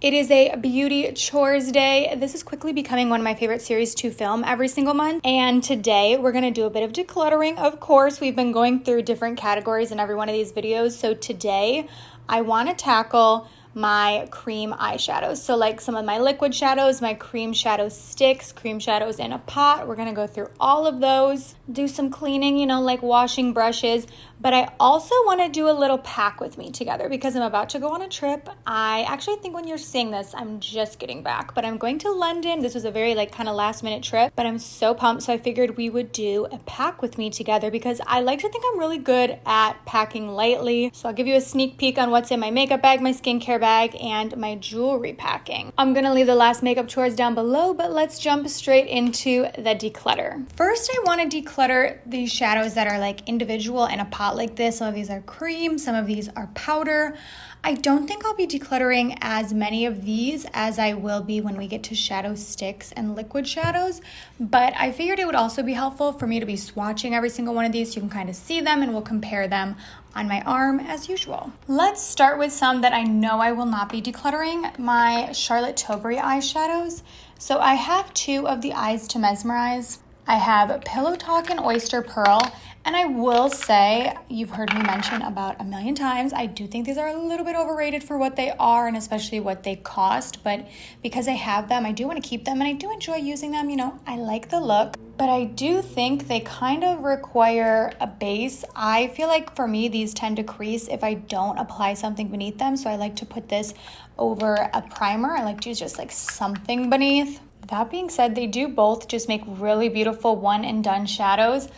It is a beauty chores day. This is quickly becoming one of my favorite series to film every single month. And today we're gonna do a bit of decluttering. Of course, we've been going through different categories in every one of these videos. So today I wanna tackle my cream eyeshadows. So like some of my liquid shadows, my cream shadow sticks, cream shadows in a pot. We're gonna go through all of those, do some cleaning, like washing brushes. But I also wanna do a little pack with me together because I'm about to go on a trip. I actually think when you're seeing this, I'm just getting back, but I'm going to London. This was a very kind of last minute trip, but I'm so pumped. So I figured we would do a pack with me together because I like to think I'm really good at packing lightly. So I'll give you a sneak peek on what's in my makeup bag, my skincare bag, and my jewelry packing. I'm gonna leave the last makeup chores down below, but let's jump straight into the declutter. First, I wanna declutter these shadows that are like individual in a pot like this. Some of these are cream, some of these are powder. I don't think I'll be decluttering as many of these as I will be when we get to shadow sticks and liquid shadows, but I figured it would also be helpful for me to be swatching every single one of these so you can kind of see them and we'll compare them on my arm as usual. Let's start with some that I know I will not be decluttering, my Charlotte Tilbury eyeshadows. So I have two of the Eyes to Mesmerize. I have Pillow Talk and Oyster Pearl, and I will say, you've heard me mention about a million times, I do think these are a little bit overrated for what they are and especially what they cost, but because I have them, I do want to keep them and I do enjoy using them. I like the look, but I do think they kind of require a base. I feel like for me, these tend to crease if I don't apply something beneath them, so I like to put this over a primer. I like to use just like something beneath. That being said, they do both just make really beautiful one and done shadows.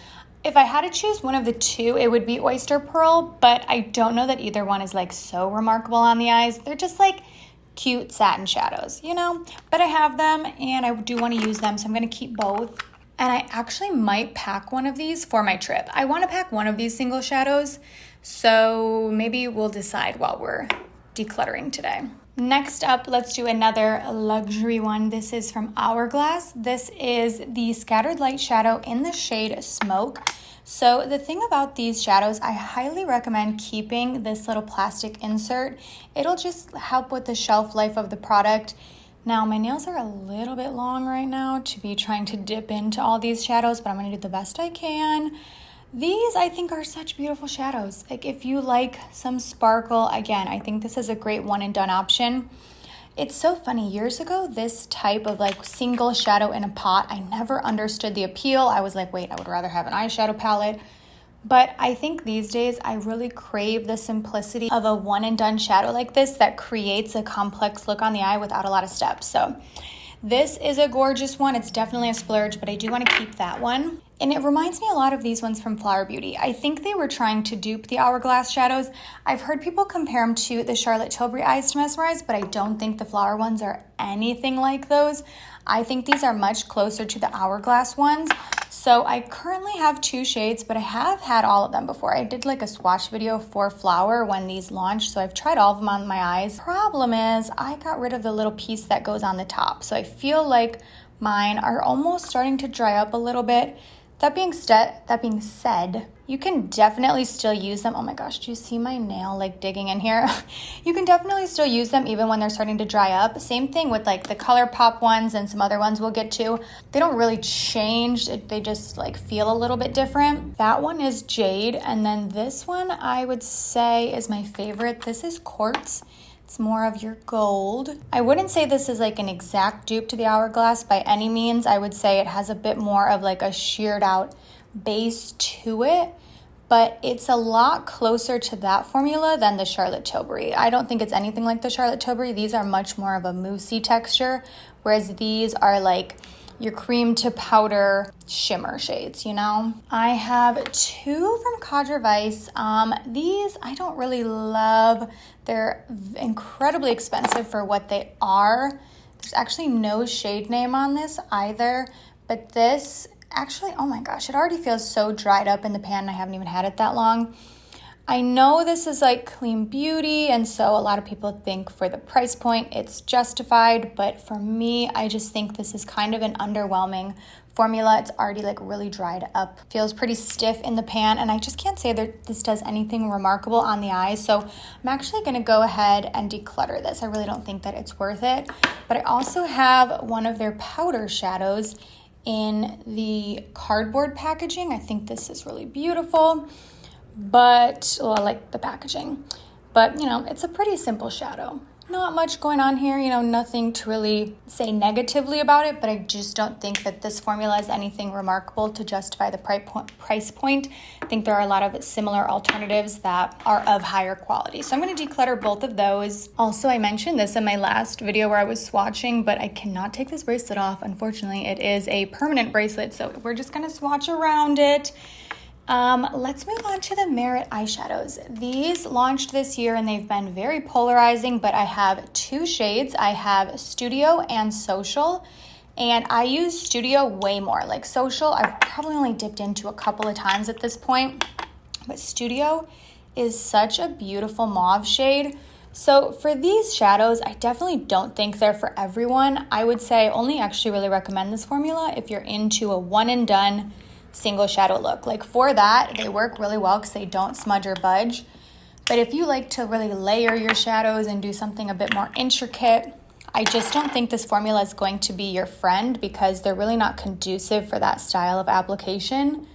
If I had to choose one of the two, it would be Oyster Pearl, but I don't know that either one is like so remarkable on the eyes. They're just like cute satin shadows, But I have them and I do want to use them, so I'm going to keep both. And I actually might pack one of these for my trip. I want to pack one of these single shadows, so maybe we'll decide while we're decluttering today. Next up, let's do another luxury one. This is from Hourglass. This is the Scattered Light Shadow in the shade Smoke. So the thing about these shadows, I highly recommend keeping this little plastic insert. It'll just help with the shelf life of the product. Now, my nails are a little bit long right now to be trying to dip into all these shadows, but I'm going to do the best I can. These, I think, are such beautiful shadows. Like, if you like some sparkle, again, I think this is a great one and done option. It's so funny. Years ago, this type of like single shadow in a pot, I never understood the appeal. I was like, wait, I would rather have an eyeshadow palette. But I think these days, I really crave the simplicity of a one and done shadow like this that creates a complex look on the eye without a lot of steps. So this is a gorgeous one. It's definitely a splurge, but I do want to keep that one. And it reminds me a lot of these ones from Flower Beauty. I think they were trying to dupe the Hourglass shadows. I've heard people compare them to the Charlotte Tilbury Eyes to Mesmerize, but I don't think the Flower ones are anything like those. I think these are much closer to the Hourglass ones. So I currently have two shades, but I have had all of them before. I did like a swatch video for Flower when these launched, so I've tried all of them on my eyes. Problem is, I got rid of the little piece that goes on the top, so I feel like mine are almost starting to dry up a little bit. That being said, you can definitely still use them. Oh my gosh, do you see my nail like digging in here? You can definitely still use them even when they're starting to dry up. Same thing with like the ColourPop ones and some other ones we'll get to. They don't really change. They just like feel a little bit different. That one is Jade, and then this one I would say is my favorite. This is Quartz. It's more of your gold. I wouldn't say this is like an exact dupe to the Hourglass by any means. I would say it has a bit more of like a sheared out base to it, but it's a lot closer to that formula than the Charlotte Tilbury. I don't think it's anything like the Charlotte Tilbury. These are much more of a moussey texture, whereas these are like your cream to powder shimmer shades, I have two from Cadre Vice. These I don't really love. They're incredibly expensive for what they are. There's actually no shade name on this either, but this actually, oh my gosh, it already feels so dried up in the pan and I haven't even had it that long. I know this is like clean beauty, and so a lot of people think for the price point it's justified, but for me, I just think this is kind of an underwhelming formula. It's already like really dried up, feels pretty stiff in the pan, and I just can't say that this does anything remarkable on the eyes. So I'm actually gonna go ahead and declutter this. I really don't think that it's worth it, but I also have one of their powder shadows in the cardboard packaging. I think this is really beautiful. But, well, I like the packaging, but you know, it's a pretty simple shadow. Not much going on here, you know, nothing to really say negatively about it, but I just don't think that this formula is anything remarkable to justify the price point. I think there are a lot of similar alternatives that are of higher quality. So I'm going to declutter both of those. Also, I mentioned this in my last video where I was swatching, but I cannot take this bracelet off. Unfortunately, it is a permanent bracelet, so we're just going to swatch around it. Let's move on to the Merit eyeshadows. These launched this year and they've been very polarizing, but I have two shades. I have Studio and Social, and I use Studio way more. Like Social, I've probably only dipped into a couple of times at this point, but Studio is such a beautiful mauve shade. So for these shadows, I definitely don't think they're for everyone. I would say only actually really recommend this formula if you're into a one and done single shadow look. Like for that, they work really well because they don't smudge or budge. But if you like to really layer your shadows and do something a bit more intricate, I just don't think this formula is going to be your friend because they're really not conducive for that style of application.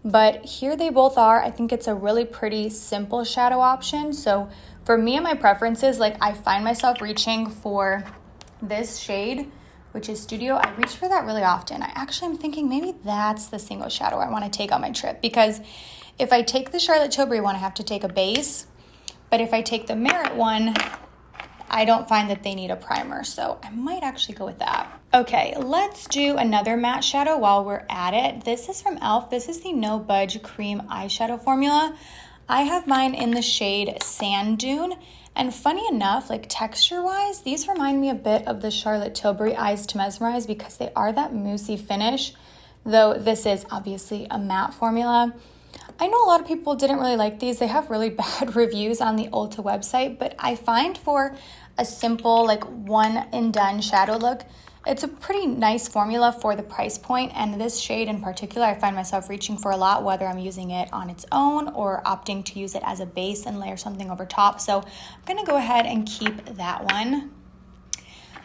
But here they both are. I think it's a really pretty simple shadow option. So for me and my preferences, like I find myself reaching for this shade, which is Studio. I reach for that really often. I actually am thinking maybe that's the single shadow I want to take on my trip, because if I take the Charlotte Tilbury one, I have to take a base, but if I take the Merit one, I don't find that they need a primer, so I might actually go with that. Okay, let's do another matte shadow while we're at it. This is from e.l.f. This is the No Budge Cream Eyeshadow Formula. I have mine in the shade Sand Dune. And funny enough, like texture-wise, these remind me a bit of the Charlotte Tilbury Eyes to Mesmerize because they are that moussey finish, though this is obviously a matte formula. I know a lot of people didn't really like these. They have really bad reviews on the Ulta website, but I find for a simple, like one and done shadow look, it's a pretty nice formula for the price point, and this shade in particular, I find myself reaching for a lot, whether I'm using it on its own or opting to use it as a base and layer something over top. So I'm gonna go ahead and keep that one.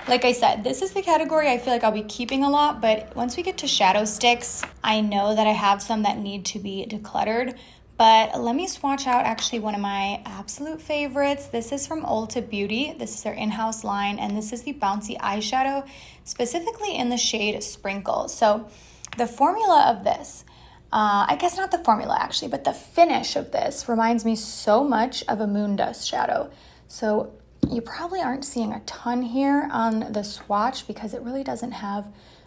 Like I said, this is the category I feel like I'll be keeping a lot, but once we get to shadow sticks, I know that I have some that need to be decluttered. But let me swatch out actually one of my absolute favorites. This is from Ulta Beauty. This is their in-house line, and this is the Bouncy Eyeshadow, specifically in the shade Sprinkle. So the formula of this, I guess not the formula actually, but the finish of this reminds me so much of a Moon Dust shadow. So you probably aren't seeing a ton here on the swatch because it really doesn't have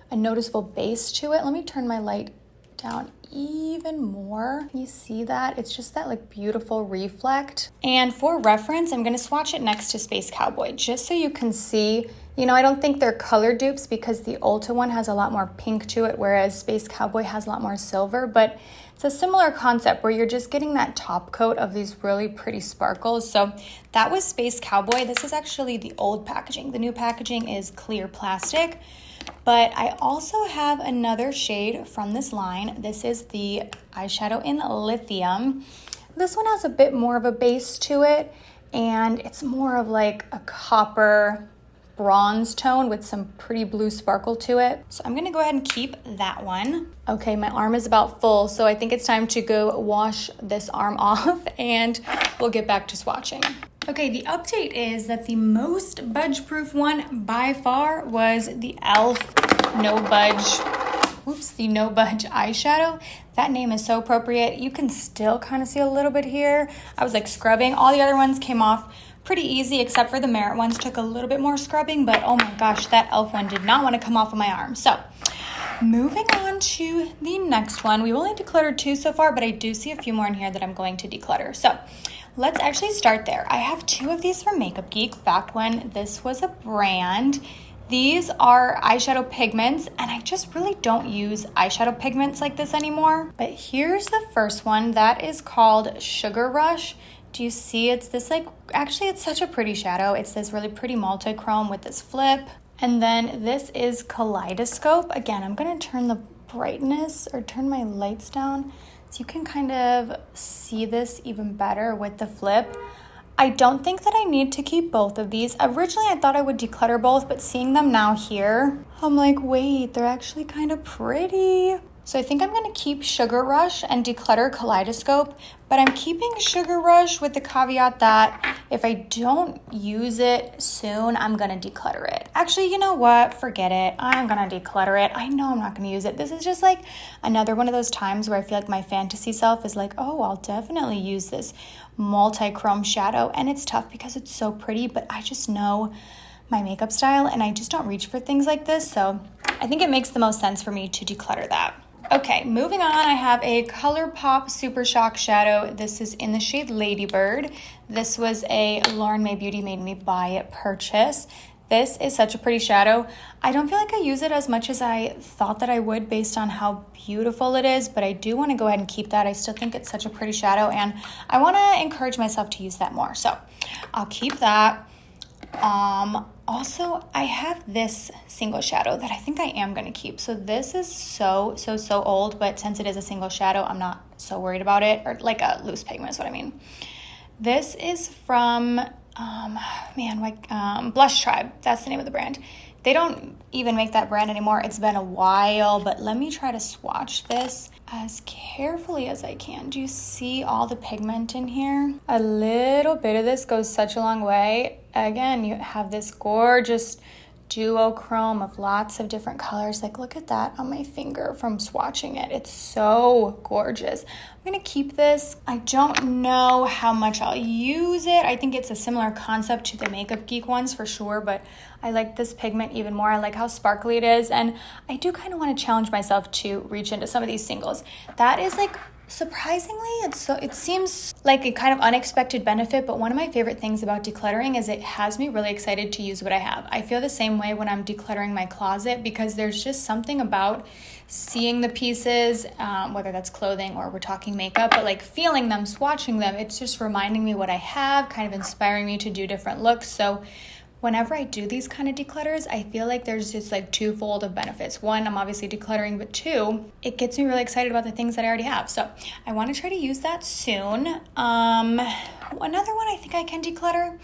a noticeable base to it. Let me turn my light down even more. You see that? It's just that like beautiful reflect. And for reference, I'm going to swatch it next to Space Cowboy just so you can see. You know, I don't think they're color dupes because the Ulta one has a lot more pink to it, whereas Space Cowboy has a lot more silver, but it's a similar concept where you're just getting that top coat of these really pretty sparkles. So that was Space Cowboy. This is actually the old packaging. The new packaging is clear plastic. But I also have another shade from this line. This is the eyeshadow in Lithium. This one has a bit more of a base to it, and it's more of like a copper bronze tone with some pretty blue sparkle to it. So I'm gonna go ahead and keep that one. Okay, my arm is about full, so I think it's time to go wash this arm off and we'll get back to swatching. Okay, the update is that the most budge-proof one by far was the e.l.f. No Budge eyeshadow. That name is so appropriate. You can still kind of see a little bit here. I was like scrubbing. All the other ones came off pretty easy except for the Merit ones. Took a little bit more scrubbing, but oh my gosh, that e.l.f. one did not want to come off of my arm. So moving on to the next one. We've only decluttered 2 so far, but I do see a few more in here that I'm going to declutter. So let's actually start there. I have 2 of these from Makeup Geek back when this was a brand. These are eyeshadow pigments, and I just really don't use eyeshadow pigments like this anymore. But here's the first one that is called Sugar Rush. Do you see? It's this like, actually it's such a pretty shadow. It's this really pretty multi-chrome with this flip. And then this is Kaleidoscope. Again, I'm gonna turn the brightness or turn my lights down so you can kind of see this even better with the flip. I don't think that I need to keep both of these. Originally, I thought I would declutter both, but seeing them now here, I'm like, wait, they're actually kind of pretty. So I think I'm gonna keep Sugar Rush and declutter Kaleidoscope, but I'm keeping Sugar Rush with the caveat that if I don't use it soon, I'm gonna declutter it. Actually, you know what? Forget it. I'm gonna declutter it. I know I'm not gonna use it. This is just like another one of those times where I feel like my fantasy self is like, oh, I'll definitely use this multi-chrome shadow. And it's tough because it's so pretty, but I just know my makeup style and I just don't reach for things like this. So I think it makes the most sense for me to declutter that. Okay, moving on, I have a ColourPop Super Shock shadow. This is in the shade Ladybird. This was a Lauren May Beauty Made Me Buy It purchase. This is such a pretty shadow. I don't feel like I use it as much as I thought that I would based on how beautiful it is, but I do want to go ahead and keep that. I still think it's such a pretty shadow, and I want to encourage myself to use that more. So I'll keep that. Also, I have this single shadow that I think I am going to keep. So this is so old, but since it is a single shadow, I'm not so worried about it. Or like a loose pigment is what I mean. This is from, Blush Tribe. That's the name of the brand. They don't even make that brand anymore. It's been a while, but let me try to swatch this as carefully as I can. Do you see all the pigment in here? A little bit of this goes such a long way. Again, you have this gorgeous duochrome of lots of different colors. Like, look at that on my finger from swatching it. It's so gorgeous. I'm gonna keep this. I don't know how much I'll use it. I think it's a similar concept to the Makeup Geek ones for sure, but I like this pigment even more. I like how sparkly it is, and I do kind of want to challenge myself to reach into some of these singles. That is like, surprisingly, it seems like a kind of unexpected benefit, but one of my favorite things about decluttering is it has me really excited to use what I have. I feel the same way when I'm decluttering my closet because there's just something about seeing the pieces, whether that's clothing or we're talking makeup, but like feeling them, swatching them, it's just reminding me what I have, kind of inspiring me to do different looks. So whenever I do these kind of declutters, I feel like there's just like twofold of benefits. One, I'm obviously decluttering, but two, it gets me really excited about the things that I already have. So I want to try to use that soon. Another one I think I can declutter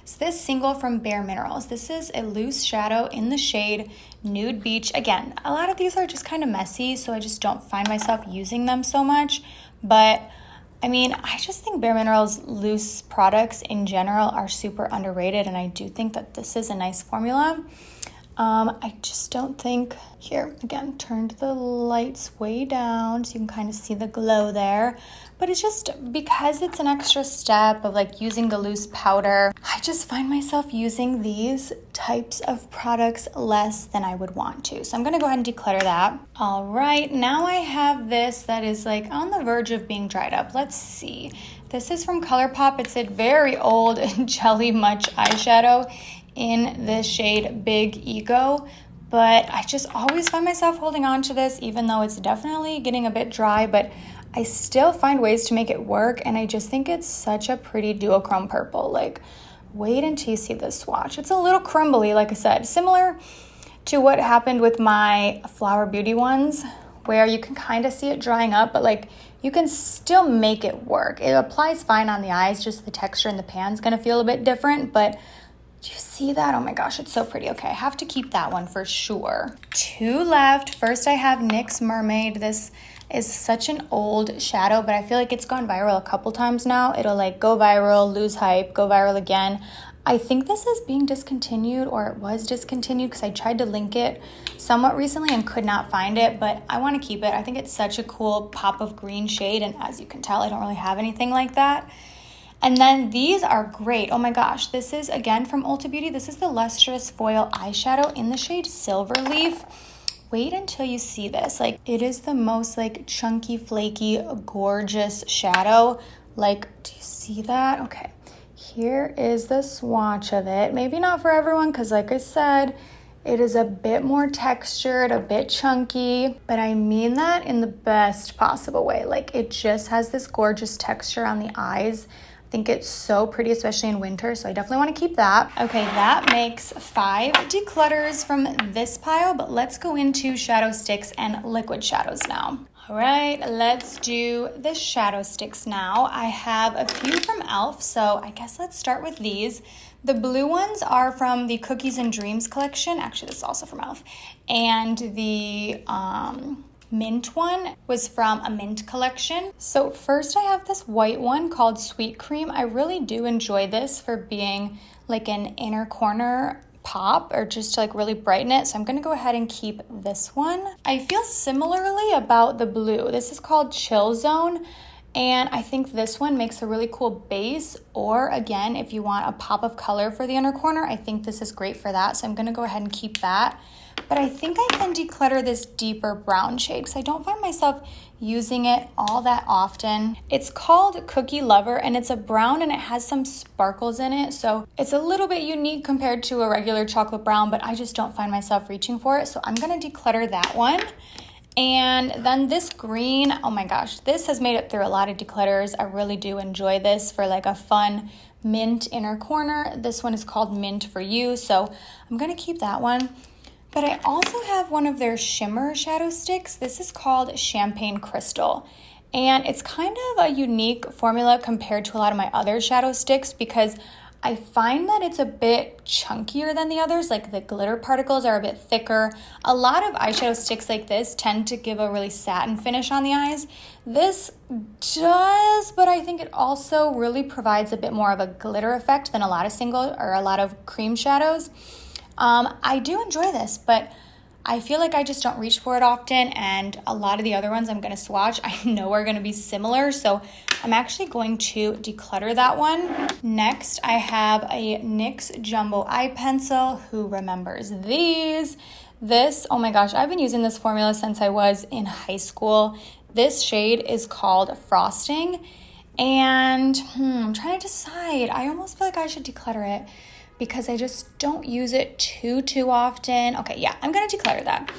is this single from Bare Minerals. This is a loose shadow in the shade Nude Beach. Again, a lot of these are just kind of messy, so I just don't find myself using them so much. But I mean, I just think Bare Minerals loose products in general are super underrated, and I do think that this is a nice formula. I just don't think, here, again, turned the lights way down so you can kind of see the glow there. But it's just because it's an extra step of like using the loose powder, I just find myself using these types of products less than I would want to. So I'm gonna go ahead and declutter that. All right, now I have this that is like on the verge of being dried up. Let's see. This is from ColourPop. It's a very old Jelly Much eyeshadow in the shade Big Ego, but I just always find myself holding on to this even though it's definitely getting a bit dry, but I still find ways to make it work, and I just think it's such a pretty duochrome purple. Like, wait until you see this swatch. It's a little crumbly, like I said, similar to what happened with my Flower Beauty ones, where you can kind of see it drying up, but like you can still make it work. It applies fine on the eyes, just the texture in the pan's gonna feel a bit different, but do you see that? Oh my gosh, it's so pretty. Okay, I have to keep that one for sure. Two left. First, I have NYX Mermaid. This is such an old shadow, but I feel like it's gone viral a couple times now. It'll like go viral, lose hype, go viral again. I think this is being discontinued, or it was discontinued because I tried to link it somewhat recently and could not find it, but I want to keep it. I think it's such a cool pop of green shade, and as you can tell, I don't really have anything like that. And then these are great. Oh my gosh, this is again from Ulta Beauty. This is the Lustrous Foil Eyeshadow in the shade Silver Leaf. Wait until you see this. Like, it is the most like chunky, flaky, gorgeous shadow. Like, do you see that? Okay, here is the swatch of it. Maybe not for everyone because like I said, It is a bit more textured, a bit chunky, but I mean that in the best possible way. Like, it just has this gorgeous texture on the eyes. I think it's so pretty, especially in winter, so I definitely want to keep that. Okay, that makes 5 declutters from this pile, but let's go into shadow sticks and liquid shadows now. All right, let's do the shadow sticks now. I have a few from e.l.f., so I guess let's start with these. The blue ones are from the Cookies and Dreams collection. Actually, this is also from e.l.f. And the mint one was from a mint collection. So first I have this white one called Sweet Cream. I really do enjoy this for being like an inner corner pop, or just to like really brighten it. So I'm gonna go ahead and keep this one. I feel similarly about the blue. This is called Chill Zone, and I think this one makes a really cool base, or again, if you want a pop of color for the inner corner, I think this is great for that. So I'm gonna go ahead and keep that. But I think I can declutter this deeper brown shade because I don't find myself using it all that often. It's called Cookie Lover, and it's a brown and it has some sparkles in it. So it's a little bit unique compared to a regular chocolate brown, but I just don't find myself reaching for it. So I'm gonna declutter that one. And then this green, oh my gosh, this has made it through a lot of declutters. I really do enjoy this for like a fun mint inner corner. This one is called Mint for You, so I'm gonna keep that one. But I also have one of their shimmer shadow sticks. This is called Champagne Crystal. And it's kind of a unique formula compared to a lot of my other shadow sticks because I find that it's a bit chunkier than the others. Like the glitter particles are a bit thicker. A lot of eyeshadow sticks like this tend to give a really satin finish on the eyes. This does, but I think it also really provides a bit more of a glitter effect than a lot of cream shadows. I do enjoy this, but I feel like I just don't reach for it often, and a lot of the other ones I'm going to swatch I know are going to be similar, so I'm actually going to declutter that one. Next, I have a NYX Jumbo Eye Pencil. Who remembers these? This, oh my gosh, I've been using this formula since I was in high school. This shade is called Frosting, and I'm trying to decide. I almost feel like I should declutter it because I just don't use it too often. Okay, yeah, I'm gonna declutter that.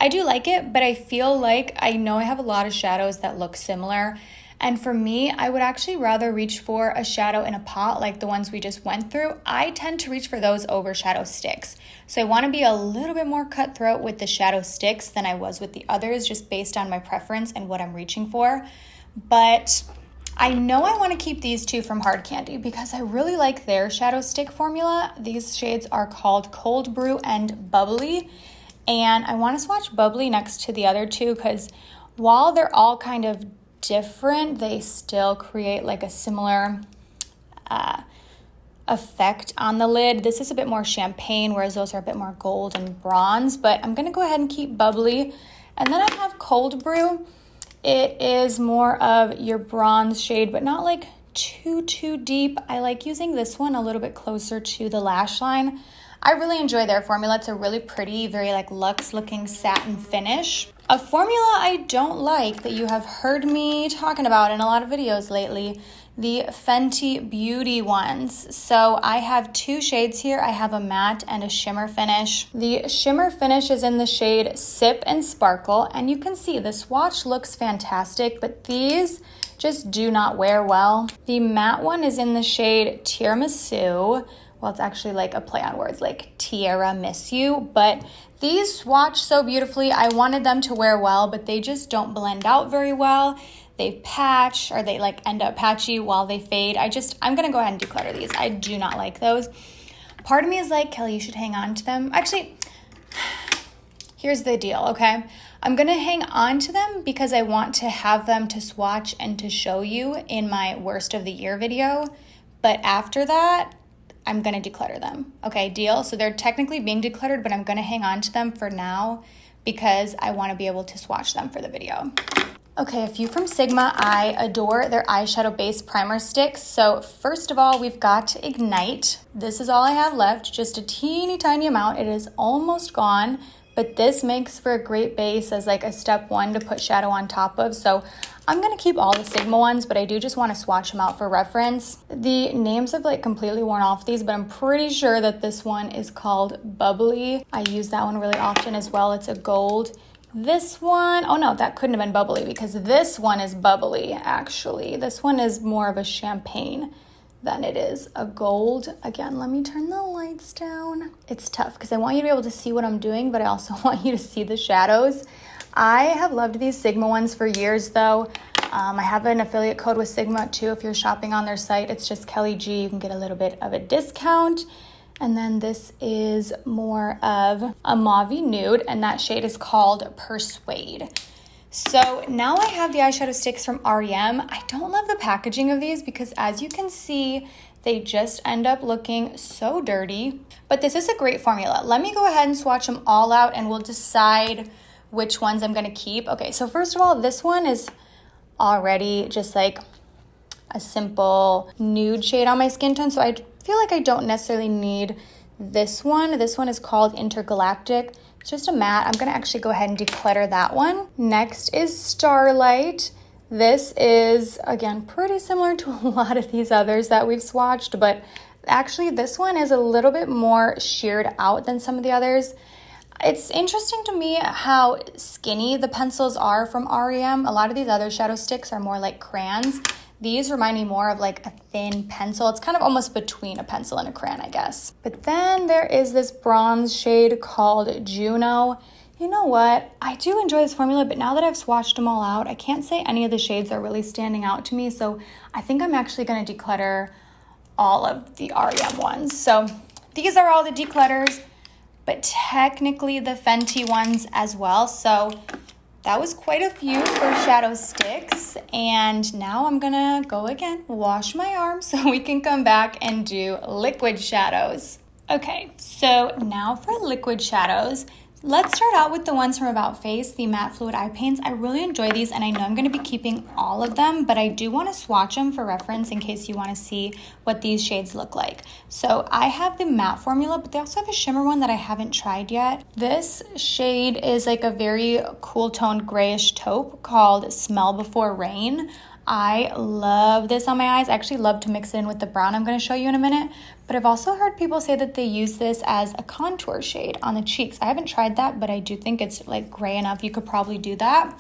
I do like it, but I feel like I know I have a lot of shadows that look similar. And for me, I would actually rather reach for a shadow in a pot like the ones we just went through. I tend to reach for those over shadow sticks. So I wanna be a little bit more cutthroat with the shadow sticks than I was with the others, just based on my preference and what I'm reaching for. But I know I want to keep these two from Hard Candy because I really like their shadow stick formula. These shades are called Cold Brew and Bubbly, and I want to swatch Bubbly next to the other two because while they're all kind of different, they still create like a similar effect on the lid. This is a bit more champagne, whereas those are a bit more gold and bronze, but I'm going to go ahead and keep Bubbly. And then I have Cold Brew. It is more of your bronze shade, but not like too deep. I like using this one a little bit closer to the lash line. I really enjoy their formula. It's a really pretty, very like luxe looking satin finish. A formula I don't like that you have heard me talking about in a lot of videos lately, the Fenty Beauty ones. So I have 2 shades here. I have a matte and a shimmer finish. The shimmer finish is in the shade Sip and Sparkle, and you can see the swatch looks fantastic, but these just do not wear well. The matte one is in the shade Tiramisu. Well, it's actually like a play on words, like Tierra Miss You, but these swatch so beautifully. I wanted them to wear well, but they just don't blend out very well. They patch, or they like end up patchy while they fade. I'm gonna go ahead and declutter these. I do not like those. Part of me is like, Kelly, you should hang on to them. Actually, here's the deal, okay? I'm gonna hang on to them because I want to have them to swatch and to show you in my worst of the year video. But after that, I'm gonna declutter them. Okay, deal? So they're technically being decluttered, but I'm gonna hang on to them for now because I wanna be able to swatch them for the video. Okay, a few from Sigma. I adore their eyeshadow base primer sticks. So first of all, we've got Ignite. This is all I have left, just a teeny tiny amount. It is almost gone, but this makes for a great base as like a step 1 to put shadow on top of. So I'm gonna keep all the Sigma ones, but I do just want to swatch them out for reference. The names have like completely worn off these, but I'm pretty sure that this one is called Bubbly. I use that one really often as well. It's a gold. This one, oh no, that couldn't have been Bubbly because this one is bubbly actually. This one is more of a champagne than it is a gold. Again, let me turn the lights down. It's tough because I want you to be able to see what I'm doing, but I also want you to see the shadows. I have loved these Sigma ones for years though. I have an affiliate code with Sigma too. If you're shopping on their site, it's just KELLYG. You can get a little bit of a discount. And then this is more of a mauve nude, and that shade is called Persuade. So now I have the eyeshadow sticks from REM. I don't love the packaging of these because as you can see, they just end up looking so dirty. But this is a great formula. Let me go ahead and swatch them all out and we'll decide which ones I'm gonna keep. Okay, so first of all, this one is already just like a simple nude shade on my skin tone, so I feel like I don't necessarily need this one. This one is called Intergalactic. It's just a matte. I'm gonna actually go ahead and declutter that one. Next is Starlight. This is, again, pretty similar to a lot of these others that we've swatched, but actually this one is a little bit more sheared out than some of the others. It's interesting to me how skinny the pencils are from REM. A lot of these other shadow sticks are more like crayons. These remind me more of like a thin pencil. It's kind of almost between a pencil and a crayon, I guess. But then there is this bronze shade called Juno. You know what? I do enjoy this formula, but now that I've swatched them all out, I can't say any of the shades are really standing out to me. So I think I'm actually going to declutter all of the REM ones. So these are all the declutters, but technically the Fenty ones as well. So that was quite a few for shadow sticks. And now I'm gonna go again, wash my arms so we can come back and do liquid shadows. Okay, so now for liquid shadows, let's start out with the ones from About Face, the matte fluid eye paints. I really enjoy these and I know I'm going to be keeping all of them, but I do want to swatch them for reference in case you want to see what these shades look like. So I have the matte formula, but they also have a shimmer one that I haven't tried yet. This shade is like a very cool toned grayish taupe called Smell Before Rain. I love this on my eyes. I actually love to mix it in with the brown I'm going to show you in a minute. But I've also heard people say that they use this as a contour shade on the cheeks. I haven't tried that, but I do think it's like gray enough. You could probably do that.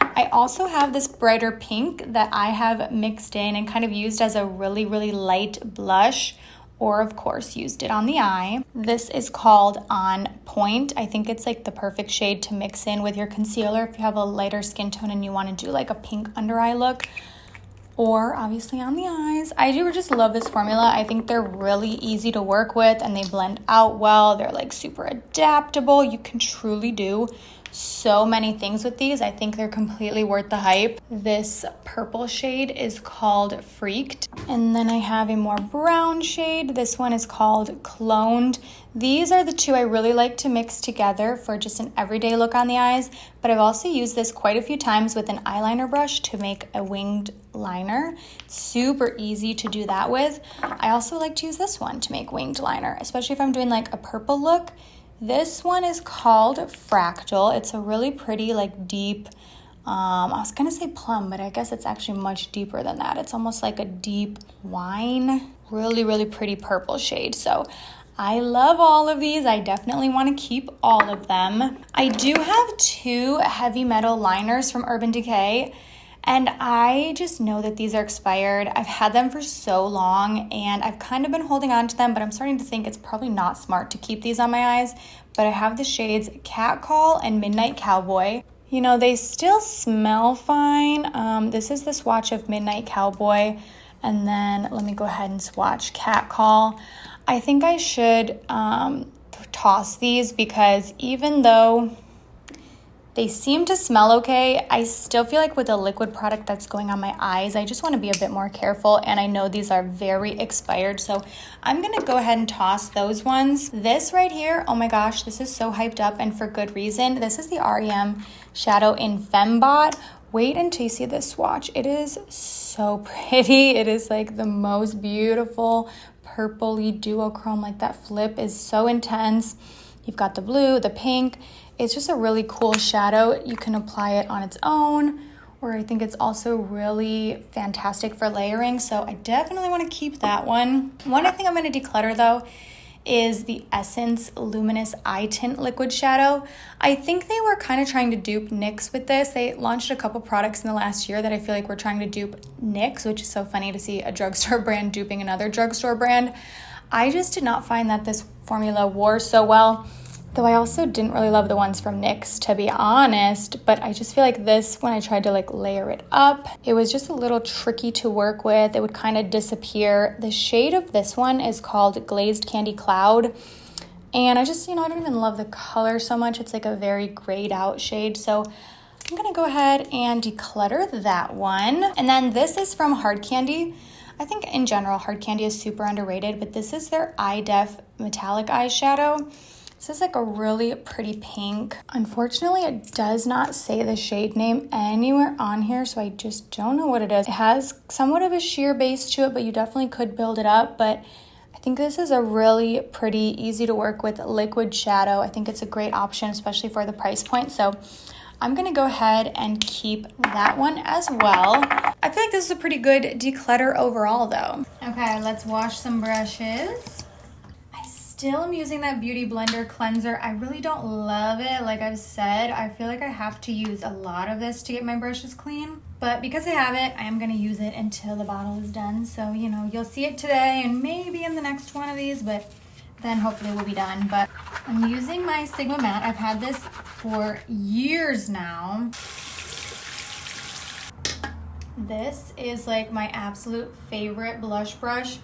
I also have this brighter pink that I have mixed in and kind of used as a really, really light blush, or of course used it on the eye. This is called On Point. I think it's like the perfect shade to mix in with your concealer if you have a lighter skin tone and you want to do like a pink under eye look, or obviously on the eyes. I do just love this formula. I think they're really easy to work with and they blend out well. They're like super adaptable. You can truly do so many things with these. I think they're completely worth the hype. This purple shade is called Freaked. And then I have a more brown shade. This one is called Cloned. These are the two I really like to mix together for just an everyday look on the eyes, but I've also used this quite a few times with an eyeliner brush to make a winged liner. Super easy to do that with. I also like to use this one to make winged liner, especially if I'm doing like a purple look. This one is called Fractal. It's a really pretty, like deep, I was gonna say plum, but I guess it's actually much deeper than that. It's almost like a deep wine, really, really pretty purple shade. So I love all of these. I definitely want to keep all of them. I do have two heavy metal liners from Urban Decay, and I just know that these are expired. I've had them for so long and I've kind of been holding on to them, but I'm starting to think it's probably not smart to keep these on my eyes. But I have the shades Catcall and Midnight Cowboy. You know, they still smell fine. This is the swatch of Midnight Cowboy. And then let me go ahead and swatch Catcall. I think I should toss these because even though they seem to smell okay, I still feel like with a liquid product that's going on my eyes, I just want to be a bit more careful, and I know these are very expired, so I'm going to go ahead and toss those ones. This right here, oh my gosh, this is so hyped up, and for good reason. This is the REM Shadow in Fembot. Wait until you see this swatch. It is so pretty. It is like the most beautiful purpley duochrome. Like that flip is so intense. You've got the blue, the pink. It's just a really cool shadow. You can apply it on its own, where I think it's also really fantastic for layering. So I definitely want to keep that one. One I think I'm going to declutter though is the Essence Luminous Eye Tint Liquid Shadow. I think they were kind of trying to dupe NYX with this. They launched a couple products in the last year that I feel like were trying to dupe NYX, which is so funny to see a drugstore brand duping another drugstore brand. I just did not find that this formula wore so well, though I also didn't really love the ones from NYX, to be honest, but I just feel like this, when I tried to like layer it up, it was just a little tricky to work with. It would kind of disappear. The shade of this one is called Glazed Candy Cloud, and I just, I don't even love the color so much. It's like a very grayed out shade, so I'm gonna go ahead and declutter that one. And then this is from Hard Candy. I think in general, Hard Candy is super underrated, but this is their Eye Def Metallic Eyeshadow. This is like a really pretty pink. Unfortunately, it does not say the shade name anywhere on here, so I just don't know what it is. It has somewhat of a sheer base to it, but you definitely could build it up. But I think this is a really pretty, easy to work with liquid shadow. I think it's a great option, especially for the price point. So I'm gonna go ahead and keep that one as well. I feel like this is a pretty good declutter overall though. Okay, let's wash some brushes. Still am using that Beauty Blender cleanser. I really don't love it. Like I've said, I feel like I have to use a lot of this to get my brushes clean. But because I have it, I am going to use it until the bottle is done. So, you'll see it today and maybe in the next one of these, but then hopefully we'll be done. But I'm using my Sigma Matte. I've had this for years now. This is like my absolute favorite blush brush.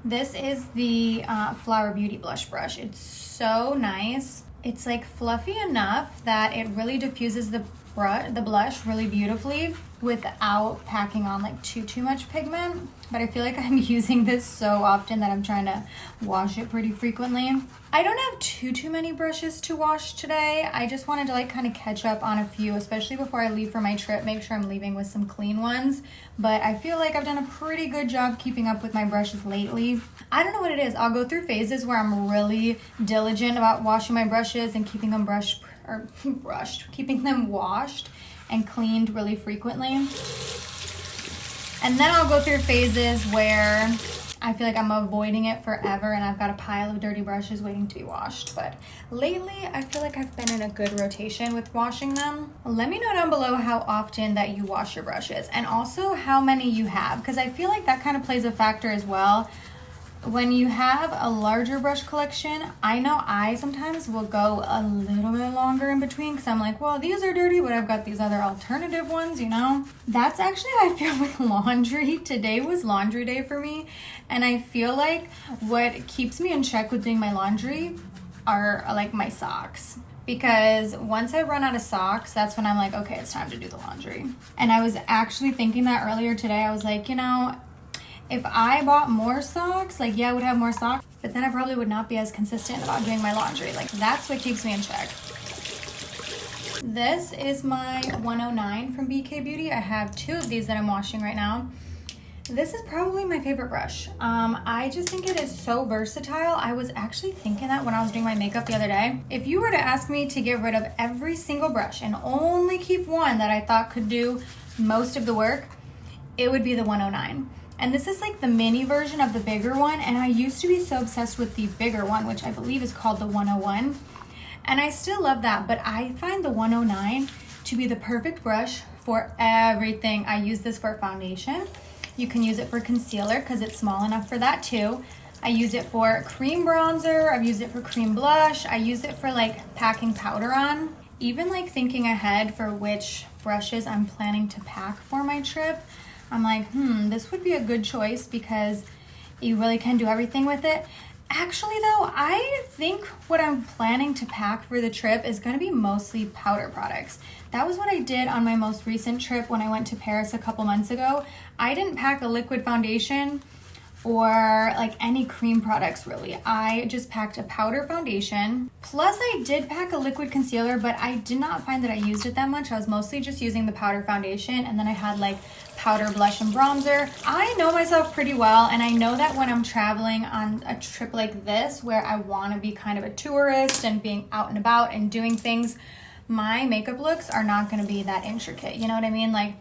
This is the Flower Beauty blush brush. It's so nice. It's like fluffy enough that it really diffuses the blush really beautifully without packing on like too much pigment. But I feel like I'm using this so often that I'm trying to wash it pretty frequently. I don't have too many brushes to wash today. I just wanted to like kind of catch up on a few, especially before I leave for my trip, make sure I'm leaving with some clean ones. But I feel like I've done a pretty good job keeping up with my brushes lately. I don't know what it is. I'll go through phases where I'm really diligent about washing my brushes and keeping them keeping them washed and cleaned really frequently. And then I'll go through phases where I feel like I'm avoiding it forever and I've got a pile of dirty brushes waiting to be washed. But lately, I feel like I've been in a good rotation with washing them. Let me know down below how often that you wash your brushes and also how many you have, because I feel like that kind of plays a factor as well. When you have a larger brush collection, I know I sometimes will go a little bit longer in between because I'm like, well, these are dirty, but I've got these other alternative ones, That's actually how I feel with laundry. Today was laundry day for me, and I feel like what keeps me in check with doing my laundry are like my socks. Because once I run out of socks, that's when I'm like, okay, it's time to do the laundry. And I was actually thinking that earlier today. I was like, if I bought more socks, I would have more socks, but then I probably would not be as consistent about doing my laundry. That's what keeps me in check. This is my 109 from BK Beauty. I have 2 of these that I'm washing right now. This is probably my favorite brush. I just think it is so versatile. I was actually thinking that when I was doing my makeup the other day. If you were to ask me to get rid of every single brush and only keep one that I thought could do most of the work, it would be the 109. And this is like the mini version of the bigger one. And I used to be so obsessed with the bigger one, which I believe is called the 101. And I still love that, but I find the 109 to be the perfect brush for everything. I use this for foundation. You can use it for concealer because it's small enough for that too. I use it for cream bronzer. I've used it for cream blush. I use it for like packing powder on. Even like thinking ahead for which brushes I'm planning to pack for my trip. I'm like, this would be a good choice because you really can do everything with it. Actually though, I think what I'm planning to pack for the trip is gonna be mostly powder products. That was what I did on my most recent trip when I went to Paris a couple months ago. I didn't pack a liquid foundation or like any cream products really. I just packed a powder foundation. Plus I did pack a liquid concealer, but I did not find that I used it that much. I was mostly just using the powder foundation, and then I had like powder, blush, and bronzer. I know myself pretty well, and I know that when I'm traveling on a trip like this where I want to be kind of a tourist and being out and about and doing things, my makeup looks are not going to be that intricate. You know what I mean? Like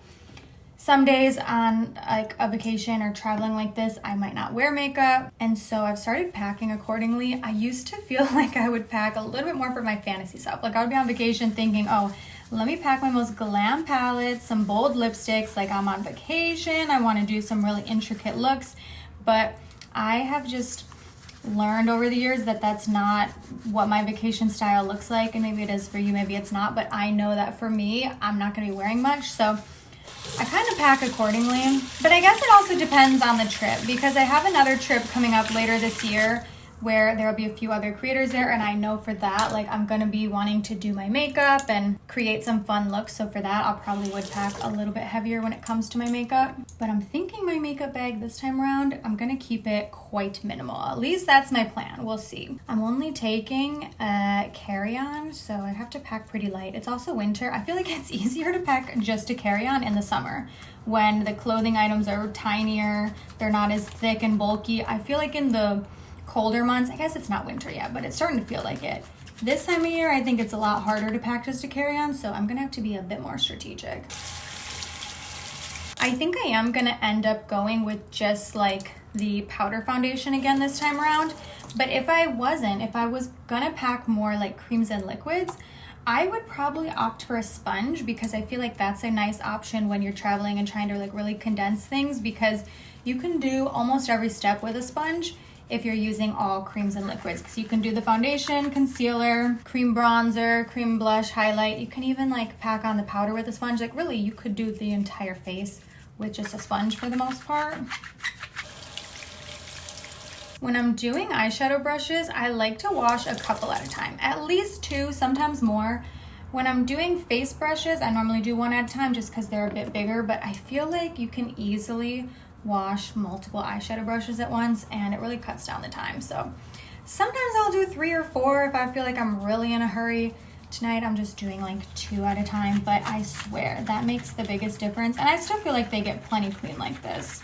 some days on like a vacation or traveling like this, I might not wear makeup. And so I've started packing accordingly. I used to feel like I would pack a little bit more for my fantasy stuff. Like I would be on vacation thinking, oh, let me pack my most glam palettes, some bold lipsticks, like I'm on vacation, I want to do some really intricate looks. But I have just learned over the years that that's not what my vacation style looks like, and maybe it is for you, maybe it's not, but I know that for me, I'm not going to be wearing much, so I kind of pack accordingly. But I guess it also depends on the trip, because I have another trip coming up later this year where there will be a few other creators there, and I know for that, like, I'm gonna be wanting to do my makeup and create some fun looks. So for that, I'll probably would pack a little bit heavier when it comes to my makeup. But I'm thinking my makeup bag this time around, I'm gonna keep it quite minimal. At least that's my plan. We'll see. I'm only taking a carry-on, so I have to pack pretty light. It's also winter. I feel like it's easier to pack just a carry-on in the summer when the clothing items are tinier, they're not as thick and bulky. I feel like in the colder months, I guess it's not winter yet, but it's starting to feel like it. This time of year, I think it's a lot harder to pack just to carry on, so I'm gonna have to be a bit more strategic. I think I am gonna end up going with just like the powder foundation again this time around, but if I was gonna pack more like creams and liquids, I would probably opt for a sponge, because I feel like that's a nice option when you're traveling and trying to like really condense things, because you can do almost every step with a sponge if you're using all creams and liquids, because you can do the foundation, concealer, cream bronzer, cream blush, highlight. You can even like pack on the powder with a sponge. Like really, you could do the entire face with just a sponge for the most part. When I'm doing eyeshadow brushes, I like to wash a couple at a time, at least 2, sometimes more. When I'm doing face brushes, I normally do 1 at a time just because they're a bit bigger, but I feel like you can easily wash multiple eyeshadow brushes at once, and it really cuts down the time. So sometimes I'll do 3 or 4 if I feel like I'm really in a hurry. Tonight I'm just doing like 2 at a time, but I swear that makes the biggest difference, and I still feel like they get plenty clean like this.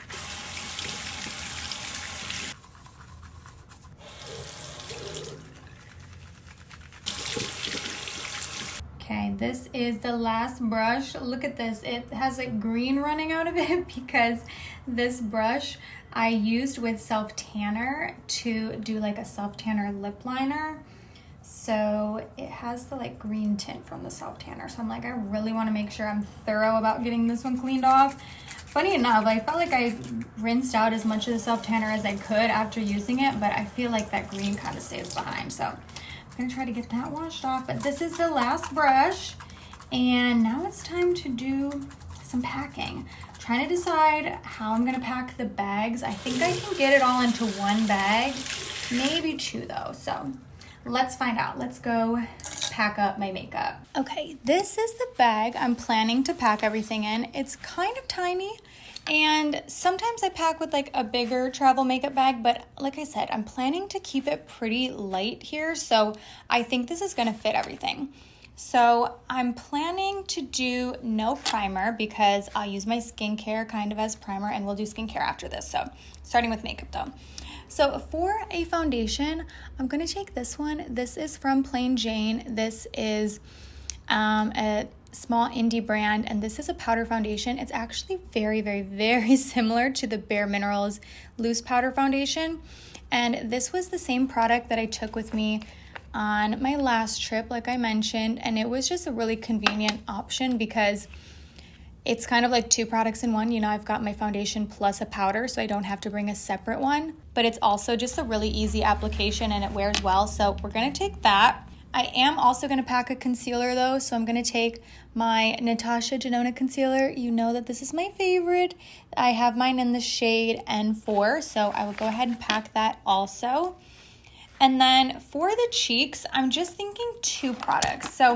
Okay, this is the last brush. Look at this. It has like green running out of it because this brush I used with self-tanner to do like a self-tanner lip liner. So it has the like green tint from the self-tanner. So I'm like, I really want to make sure I'm thorough about getting this one cleaned off. Funny enough, I felt like I rinsed out as much of the self-tanner as I could after using it, but I feel like that green kind of stays behind. So I'm gonna try to get that washed off, but this is the last brush, and now it's time to do some packing. I'm trying to decide how I'm gonna pack the bags. I think I can get it all into 1 bag, maybe 2 though, so let's find out. Let's go pack up my makeup. Okay, this is the bag I'm planning to pack everything in. It's kind of tiny, and sometimes I pack with like a bigger travel makeup bag, but like I said, I'm planning to keep it pretty light here, so I think this is gonna fit everything. So I'm planning to do no primer because I'll use my skincare kind of as primer, and we'll do skincare after this. So starting with makeup though. So for a foundation, I'm gonna take this one. This is from Plain Jane. This is a small indie brand, and this is a powder foundation. It's actually very, very, very similar to the Bare Minerals loose powder foundation. And this was the same product that I took with me on my last trip, like I mentioned, and it was just a really convenient option because it's kind of like 2 products in one. You know, I've got my foundation plus a powder, so I don't have to bring a separate one, but it's also just a really easy application and it wears well. So we're gonna take that. I am also gonna pack a concealer though, so I'm gonna take my Natasha Denona concealer. You know that this is my favorite. I have mine in the shade N4, so I will go ahead and pack that also. And then for the cheeks, I'm just thinking 2 products. So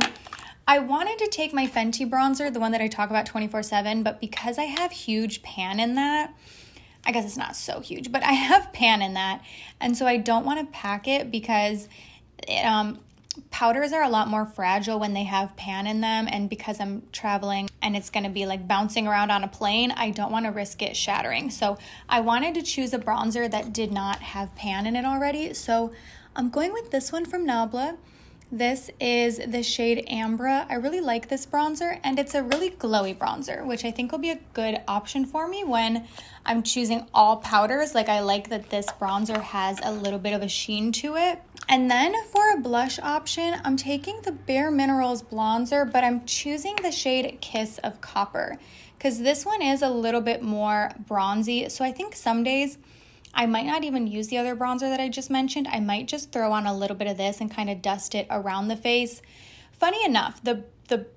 I wanted to take my Fenty bronzer, the one that I talk about 24/7, but because I have huge pan in that, I guess it's not so huge, but I have pan in that, and so I don't want to pack it because powders are a lot more fragile when they have pan in them, and because I'm traveling and it's going to be like bouncing around on a plane, I don't want to risk it shattering. So I wanted to choose a bronzer that did not have pan in it already, so I'm going with this one from Nabla. This is the shade Ambra. I really like this bronzer, and it's a really glowy bronzer, which I think will be a good option for me when I'm choosing all powders. Like, I like that this bronzer has a little bit of a sheen to it. And then for a blush option, I'm taking the Bare Minerals bronzer, but I'm choosing the shade Kiss of Copper because this one is a little bit more bronzy. So I think some days I might not even use the other bronzer that I just mentioned. I might just throw on a little bit of this and kind of dust it around the face. Funny enough, the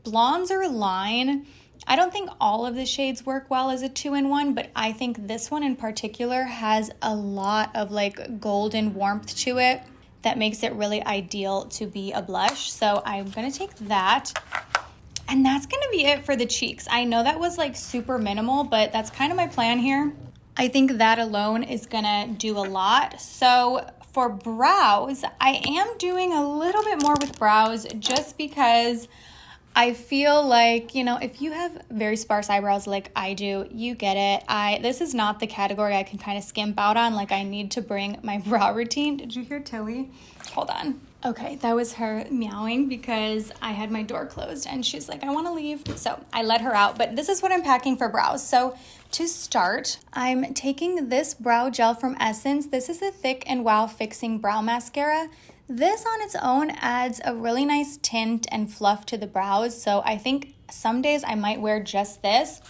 bronzer line, I don't think all of the shades work well as a 2-in-1, but I think this one in particular has a lot of like golden warmth to it that makes it really ideal to be a blush. So I'm gonna take that. And that's gonna be it for the cheeks. I know that was like super minimal, but that's kind of my plan here. I think that alone is gonna do a lot. So for brows, I am doing a little bit more with brows just because I feel like, you know, if you have very sparse eyebrows like I do, you get it. This is not the category I can kind of skimp out on. Like, I need to bring my brow routine. Did you hear Tilly? Hold on. Okay, that was her meowing because I had my door closed and she's like, I want to leave. So I let her out, but this is what I'm packing for brows. So to start, I'm taking this brow gel from Essence. This is a Thick and Wow Fixing Brow Mascara. This on its own adds a really nice tint and fluff to the brows. So I think some days I might wear just this,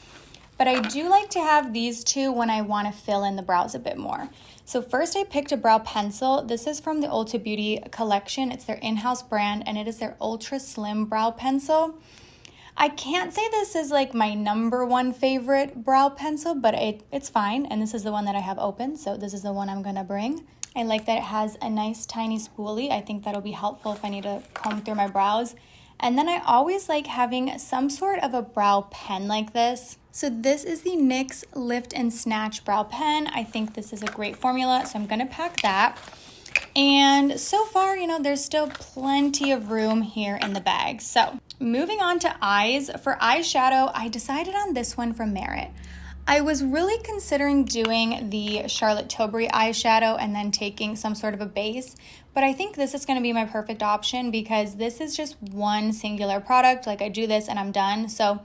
but I do like to have these two when I want to fill in the brows a bit more. So first I picked a brow pencil. This is from the Ulta Beauty collection. It's their in-house brand and it is their Ultra Slim Brow Pencil. I can't say this is like my #1 favorite brow pencil, but it's fine. And this is the one that I have open, so this is the one I'm gonna bring. I like that it has a nice tiny spoolie. I think that'll be helpful if I need to comb through my brows. And then I always like having some sort of a brow pen like this. So this is the NYX Lift and Snatch Brow Pen. I think this is a great formula, so I'm gonna pack that. And so far, you know, there's still plenty of room here in the bag. So moving on to eyes. For eyeshadow, I decided on this one from Merit. I was really considering doing the Charlotte Tilbury eyeshadow and then taking some sort of a base, but I think this is going to be my perfect option because this is just one singular product. Like, I do this and I'm done. So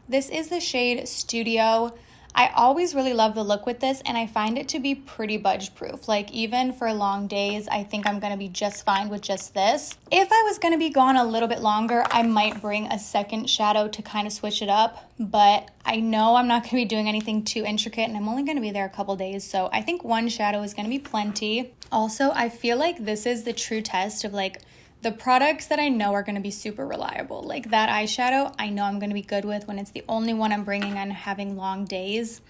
this is the shade Studio. I always really love the look with this, and I find it to be pretty budge proof. Like, even for long days, I think I'm gonna be just fine with just this. If I was gonna be gone a little bit longer, I might bring a second shadow to kind of switch it up, but I know I'm not gonna be doing anything too intricate, and I'm only gonna be there a couple days, so I think one shadow is gonna be plenty. Also, I feel like this is the true test of like the products that I know are going to be super reliable. Like that eyeshadow, I know I'm going to be good with when it's the only one I'm bringing on having long days.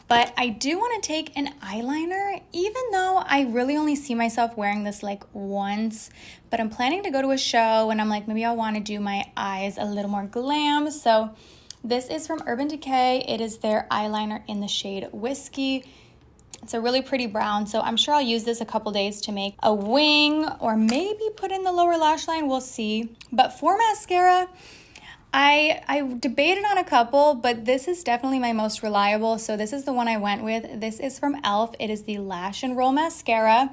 But I do want to take an eyeliner, even though I really only see myself wearing this like once. But I'm planning to go to a show and I'm like, maybe I want to do my eyes a little more glam. So this is from Urban Decay. It is their eyeliner in the shade Whiskey. It's a really pretty brown, so I'm sure I'll use this a couple days to make a wing or maybe put in the lower lash line. We'll see. But for mascara, I debated on a couple, but this is definitely my most reliable. So this is the one I went with. This is from e.l.f. It is the Lash and Roll Mascara.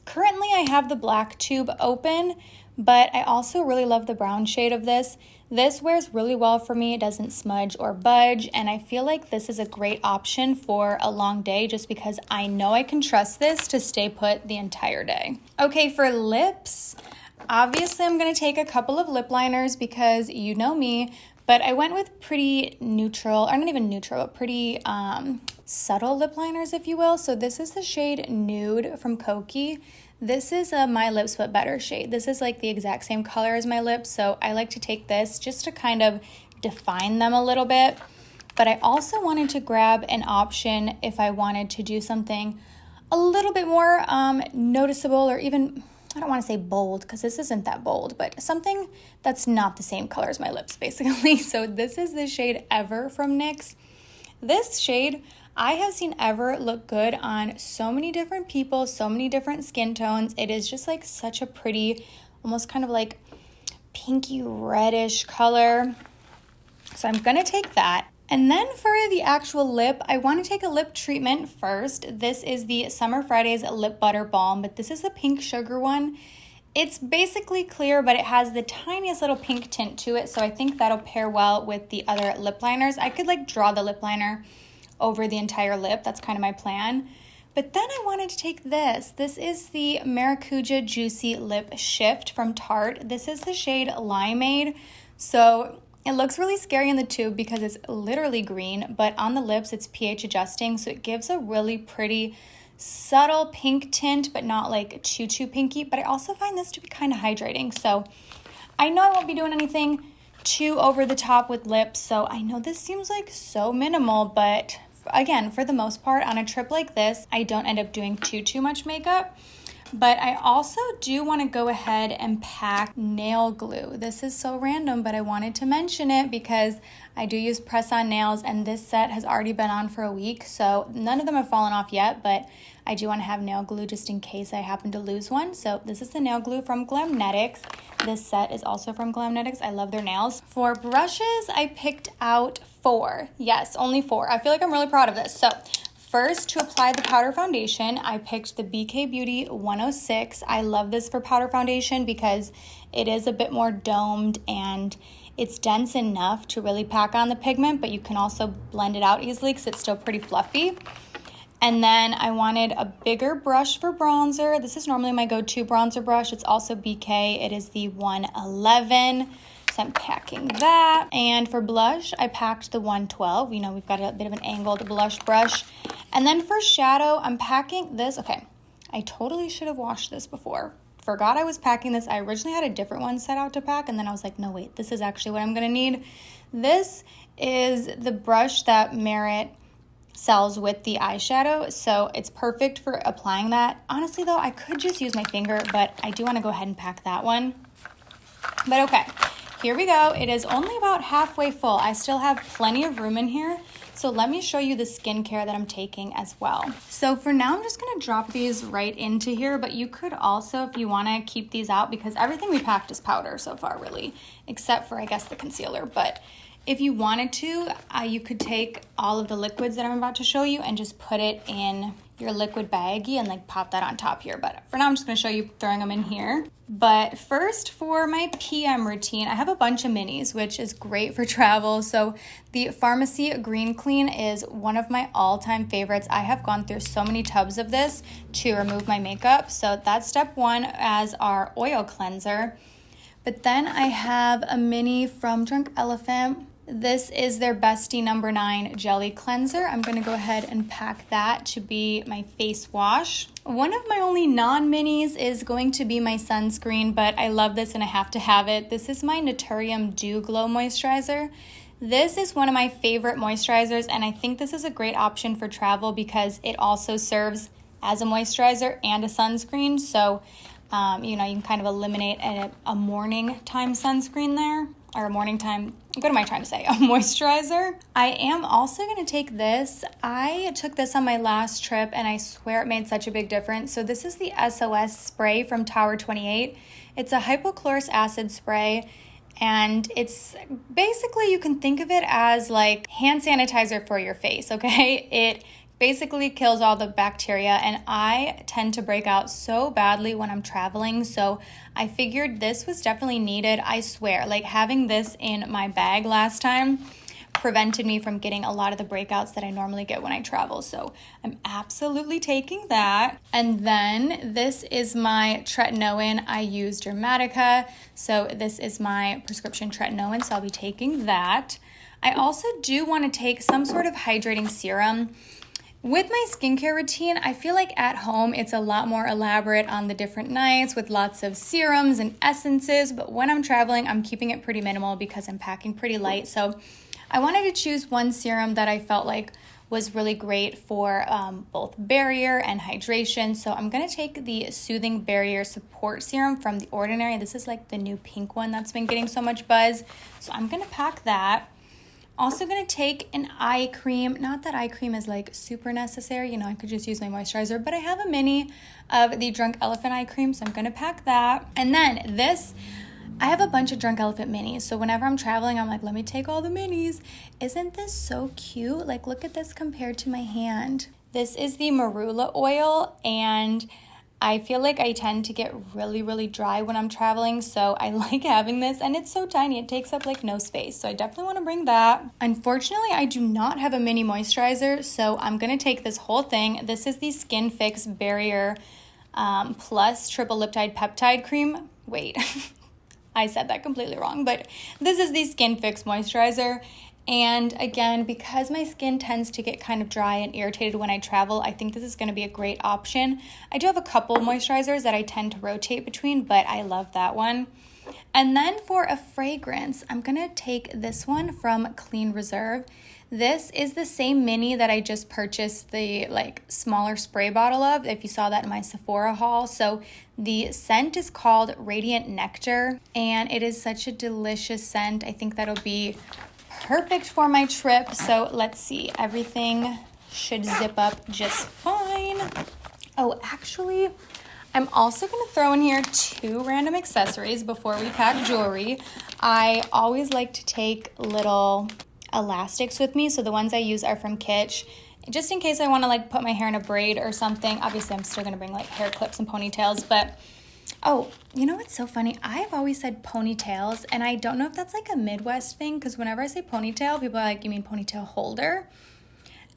Currently, I have the black tube open, but I also really love the brown shade of this. This wears really well for me. It doesn't smudge or budge, and I feel like this is a great option for a long day just because I know I can trust this to stay put the entire day. Okay, for lips, obviously I'm going to take a couple of lip liners because you know me, but I went with pretty neutral, or not even neutral, but pretty subtle lip liners, if you will. So this is the shade Nude from Kokie. This is a My Lips But Better shade. This is like the exact same color as my lips, so I like to take this just to kind of define them a little bit. But I also wanted to grab an option if I wanted to do something a little bit more noticeable, or even, I don't want to say bold because this isn't that bold, but something that's not the same color as my lips, basically. So this is the shade Ever from NYX. This shade, I have seen Ever look good on so many different people, so many different skin tones. It is just like such a pretty, almost kind of like pinky reddish color. So I'm gonna take that. And then for the actual lip, I want to take a lip treatment first. This is the Summer Fridays Lip Butter Balm, but this is the pink sugar one. It's basically clear, but it has the tiniest little pink tint to it, so I think that'll pair well with the other lip liners. I could like draw the lip liner over the entire lip. That's kind of my plan. But then I wanted to take this. This is the Maracuja Juicy Lip Shift from Tarte. This is the shade Limeade. So it looks really scary in the tube because it's literally green, but on the lips it's pH adjusting, so it gives a really pretty subtle pink tint, but not like too pinky. But I also find this to be kind of hydrating. So I know I won't be doing anything too over the top with lips, so I know this seems like so minimal, but again, for the most part on a trip like this, I don't end up doing too much makeup. But I also do want to go ahead and pack nail glue. This is so random, but I wanted to mention it because I do use press-on nails, and this set has already been on for a week, so none of them have fallen off yet, but I do want to have nail glue just in case I happen to lose one. So this is the nail glue from Glamnetic. This set is also from Glamnetic. I love their nails. For brushes, I picked out 4. Yes, only 4. I feel like I'm really proud of this. So first, to apply the powder foundation, I picked the BK Beauty 106. I love this for powder foundation because it is a bit more domed and it's dense enough to really pack on the pigment, but you can also blend it out easily because it's still pretty fluffy. And then I wanted a bigger brush for bronzer. This is normally my go-to bronzer brush. It's also BK. It is the 111. So I'm packing that. And for blush, I packed the 112. You know, we've got a bit of an angled blush brush. And then for shadow, I'm packing this. Okay, I totally should have washed this before. Forgot I was packing this. I originally had a different one set out to pack, and then I was like, no, wait, this is actually what I'm gonna need. This is the brush that Merit sells with the eyeshadow, so it's perfect for applying that. Honestly though, I could just use my finger, but I do want to go ahead and pack that one. But okay, here we go. It is only about halfway full. I still have plenty of room in here, so let me show you the skincare that I'm taking as well. So for now, I'm just going to drop these right into here, but you could also, if you want to, keep these out because everything we packed is powder so far, really, except for, I guess, the concealer. But if you wanted to, you could take all of the liquids that I'm about to show you and just put it in your liquid baggie and like pop that on top here. But for now, I'm just going to show you throwing them in here. But first, for my PM routine, I have a bunch of minis, which is great for travel. So the Pharmacy Green Clean is one of my all-time favorites. I have gone through so many tubs of this to remove my makeup. So that's step 1 as our oil cleanser. But then I have a mini from Drunk Elephant. This is their Bestie number 9 Jelly Cleanser. I'm going to go ahead and pack that to be my face wash. One of my only non-minis is going to be my sunscreen, but I love this and I have to have it. This is my Naturium Dew Glow Moisturizer. This is one of my favorite moisturizers, and I think this is a great option for travel because it also serves as a moisturizer and a sunscreen. So, you know, you can kind of eliminate a morning time sunscreen there. Or a morning time, what am I trying to say? A moisturizer. I am also going to take this. I took this on my last trip and I swear it made such a big difference. So this is the SOS spray from Tower 28. It's a hypochlorous acid spray, and it's basically, you can think of it as like hand sanitizer for your face, okay? It basically kills all the bacteria, and I tend to break out so badly when I'm traveling, so I figured this was definitely needed. I swear, like having this in my bag last time prevented me from getting a lot of the breakouts that I normally get when I travel, so I'm absolutely taking that. And then this is my tretinoin. I use Dermatica, so this is my prescription tretinoin, so I'll be taking that. I also do want to take some sort of hydrating serum. With my skincare routine, I feel like at home it's a lot more elaborate on the different nights with lots of serums and essences, but when I'm traveling, I'm keeping it pretty minimal because I'm packing pretty light. So I wanted to choose one serum that I felt like was really great for both barrier and hydration. So I'm going to take the Soothing Barrier Support Serum from The Ordinary. This is like the new pink one that's been getting so much buzz. So I'm going to pack that. Also going to take an eye cream. Not that eye cream is like super necessary, you know, I could just use my moisturizer, but I have a mini of the Drunk Elephant eye cream, so I'm going to pack that. And then this, I have a bunch of Drunk Elephant minis, so whenever I'm traveling, I'm like, let me take all the minis. Isn't this so cute? Like, look at this compared to my hand. This is the Marula oil, and I feel like I tend to get really dry when I'm traveling, so I like having this, and it's so tiny. It takes up like no space, so I definitely want to bring that. Unfortunately, I do not have a mini moisturizer, so I'm going to take this whole thing. This is the Skin Fix Barrier Plus Triple Liptide Peptide Cream. Wait, I said that completely wrong, but this is the Skin Fix Moisturizer. And again, because my skin tends to get kind of dry and irritated when I travel, I think this is going to be a great option. I do have a couple moisturizers that I tend to rotate between, but I love that one. And then for a fragrance, I'm going to take this one from Clean Reserve. This is the same mini that I just purchased the like smaller spray bottle of, if you saw that in my Sephora haul. So the scent is called Radiant Nectar, and it is such a delicious scent. I think that'll be perfect for my trip. So let's see, everything should zip up just fine. Oh, actually, I'm also going to throw in here 2 random accessories before we pack jewelry. I always like to take little elastics with me. So the ones I use are from Kitsch, just in case I want to like put my hair in a braid or something. Obviously, I'm still going to bring like hair clips and ponytails, but oh, you know what's so funny? I've always said ponytails, and I don't know if that's like a Midwest thing, because whenever I say ponytail, people are like, you mean ponytail holder?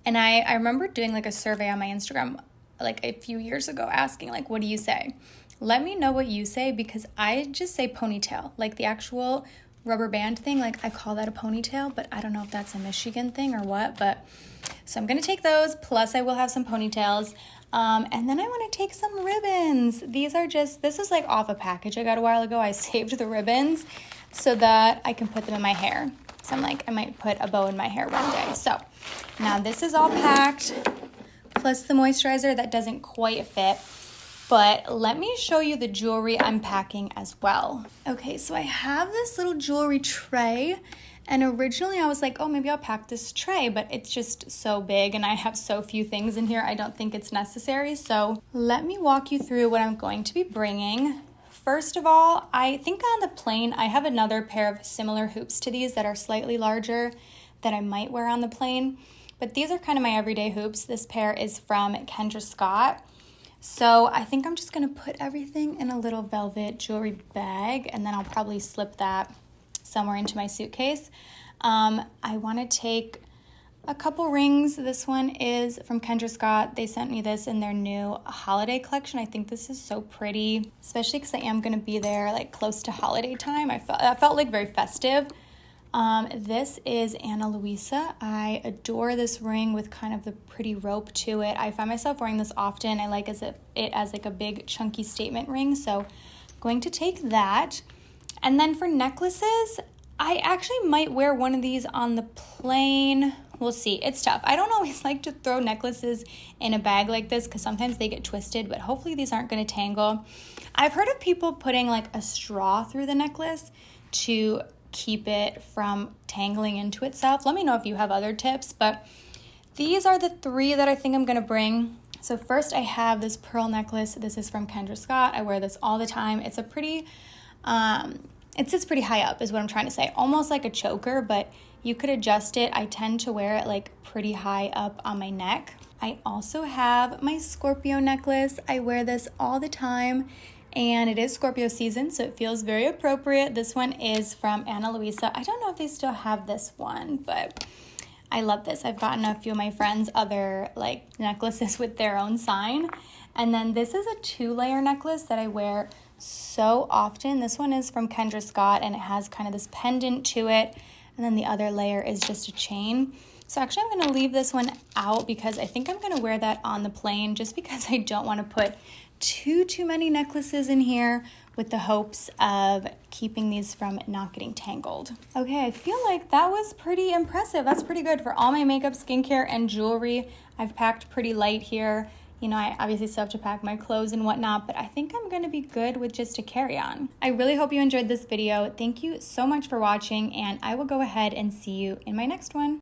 And I remember doing like a survey on my Instagram like a few years ago asking like, what do you say? Let me know what you say, because I just say ponytail, like the actual rubber band thing. Like I call that a ponytail, but I don't know if that's a Michigan thing or what. But so I'm going to take those, plus I will have some ponytails. And then I want to take some ribbons. This is like off a package I got a while ago. I saved the ribbons so that I can put them in my hair. So I'm like, I might put a bow in my hair one day. So now this is all packed, plus the moisturizer that doesn't quite fit. But let me show you the jewelry I'm packing as well. Okay, so I have this little jewelry tray. And originally I was like, oh, maybe I'll pack this tray, but it's just so big and I have so few things in here, I don't think it's necessary. So let me walk you through what I'm going to be bringing. First of all, I think on the plane, I have another pair of similar hoops to these that are slightly larger that I might wear on the plane. But these are kind of my everyday hoops. This pair is from Kendra Scott. So I think I'm just gonna put everything in a little velvet jewelry bag, and then I'll probably slip that somewhere into my suitcase. I want to take a couple rings. This one is from Kendra Scott. They sent me this in their new holiday collection. I think this is so pretty, especially because I am going to be there like close to holiday time. I felt like very festive. This is Ana Luisa. I adore this ring with kind of the pretty rope to it. I find myself wearing this often. I like it as like a big chunky statement ring. So I'm going to take that. And then for necklaces, I actually might wear one of these on the plane. We'll see. It's tough. I don't always like to throw necklaces in a bag like this because sometimes they get twisted, but hopefully these aren't going to tangle. I've heard of people putting like a straw through the necklace to keep it from tangling into itself. Let me know if you have other tips, but these are the 3 that I think I'm going to bring. So first I have this pearl necklace. This is from Kendra Scott. I wear this all the time. It's a pretty... it sits pretty high up is what I'm trying to say, almost like a choker, but you could adjust it. I tend to wear it like pretty high up on my neck. I also have my Scorpio necklace. I wear this all the time, and it is Scorpio season, so it feels very appropriate. This one is from Ana Luisa. I don't know if they still have this one, but I love this. I've gotten a few of my friends other like necklaces with their own sign. And then this is a 2-layer necklace that I wear so often. This one is from Kendra Scott, and it has kind of this pendant to it, and then the other layer is just a chain. So actually I'm going to leave this one out because I think I'm going to wear that on the plane, just because I don't want to put too many necklaces in here with the hopes of keeping these from not getting tangled. Okay, I feel like that was pretty impressive. That's pretty good for all my makeup, skincare, and jewelry. I've packed pretty light here. You know, I obviously still have to pack my clothes and whatnot, but I think I'm going to be good with just a carry-on. I really hope you enjoyed this video. Thank you so much for watching, and I will go ahead and see you in my next one.